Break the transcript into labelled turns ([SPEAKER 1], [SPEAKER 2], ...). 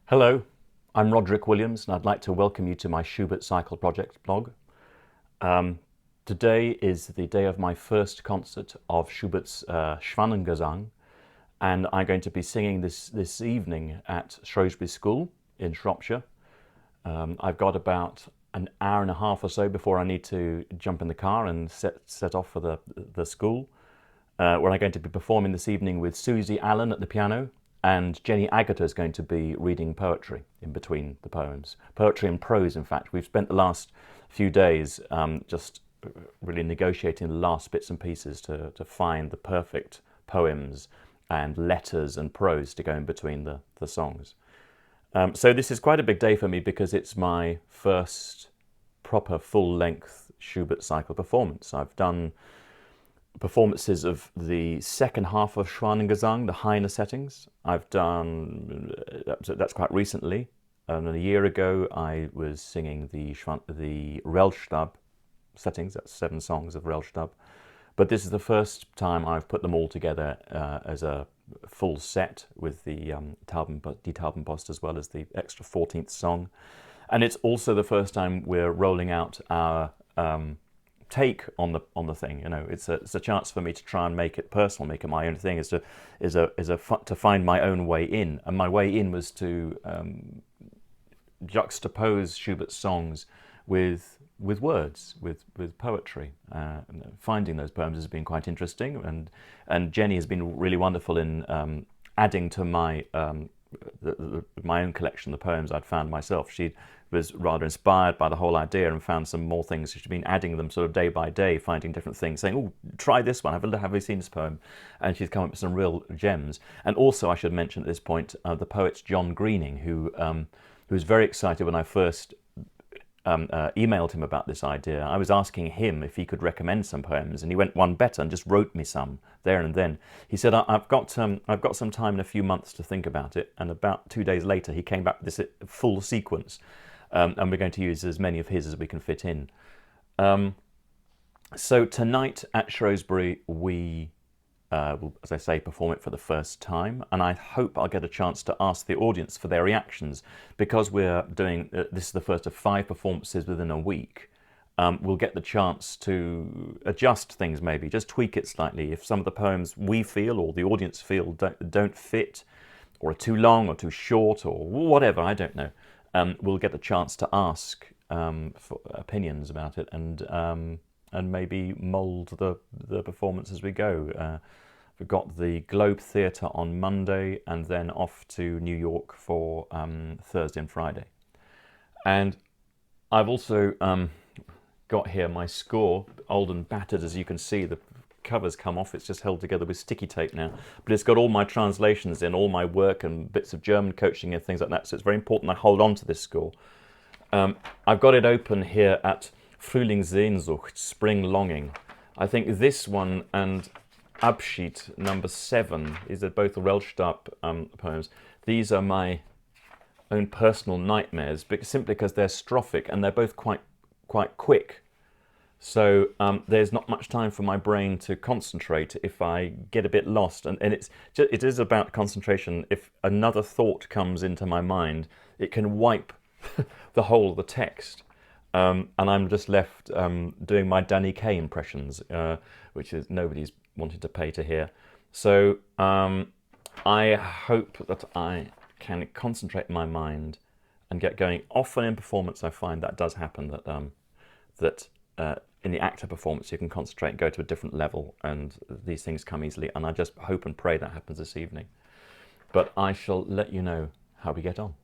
[SPEAKER 1] Hello, I'm Roderick Williams and I'd like to welcome you to my Schubert Cycle Project blog. Today is the day of my first concert of Schubert's Schwanengesang, and I'm going to be singing this evening at Shrewsbury School in Shropshire. I've got about an hour and a half or so before I need to jump in the car and set off for the school, where I'm going to be performing this evening with Susie Allen at the piano, and Jenny Agata is going to be reading poetry in between the poems. Poetry and prose, in fact. We've spent the last few days just really negotiating the last bits and pieces to find the perfect poems and letters and prose to go in between the songs. So this is quite a big day for me because it's my first proper full-length Schubert cycle performance. I've done performances of the second half of Schwanengesang, the Heine settings. I've done, that's quite recently, and a year ago I was singing the Relstab settings, that's 7 songs of Relstab. But this is the first time I've put them all together as a full set with the Die Taubenpost as well as the extra 14th song. And it's also the first time we're rolling out our take on the thing. You know, it's a chance for me to try and make it personal, make it my own thing. To find my own way in, and my way in was to juxtapose Schubert's songs with words, with poetry. Finding those poems has been quite interesting, and Jenny has been really wonderful in adding to my my own collection, the poems I'd found myself. She was rather inspired by the whole idea and found some more things. She's been adding them sort of day by day, finding different things, saying, oh, try this one, have you seen this poem? And she's come up with some real gems. And also, I should mention at this point, the poet John Greening, who was very excited when I first emailed him about this idea. I was asking him if he could recommend some poems, and he went one better and just wrote me some there and then. He said, I've got some time in a few months to think about it, and about 2 days later he came back with this full sequence, and we're going to use as many of his as we can fit in. So tonight at Shrewsbury we will, as I say, perform it for the first time, and I hope I'll get a chance to ask the audience for their reactions, because we're doing this is the first of 5 performances within a week. We'll get the chance to adjust things, maybe just tweak it slightly if some of the poems we feel or the audience feel don't fit, or are too long or too short or whatever, I don't know. We'll get the chance to ask for opinions about it, and maybe mould the performance as we go. We've got the Globe Theatre on Monday, and then off to New York for Thursday and Friday. And I've also got here my score, old and battered as you can see. The cover's come off, it's just held together with sticky tape now. But it's got all my translations in, all my work and bits of German coaching and things like that, so it's very important I hold on to this score. I've got it open here at Frühlingssehnsucht, Spring Longing. I think this one and Abschied number 7, these are both Relstab poems. These are my own personal nightmares, simply because they're strophic and they're both quite quick. So there's not much time for my brain to concentrate if I get a bit lost. And it is about concentration. If another thought comes into my mind, it can wipe the whole of the text. And I'm just left doing my Danny Kaye impressions, which is nobody's wanted to pay to hear. So I hope that I can concentrate my mind and get going. Often in performance I find that does happen, that in the actor performance you can concentrate and go to a different level, and these things come easily, and I just hope and pray that happens this evening. But I shall let you know how we get on.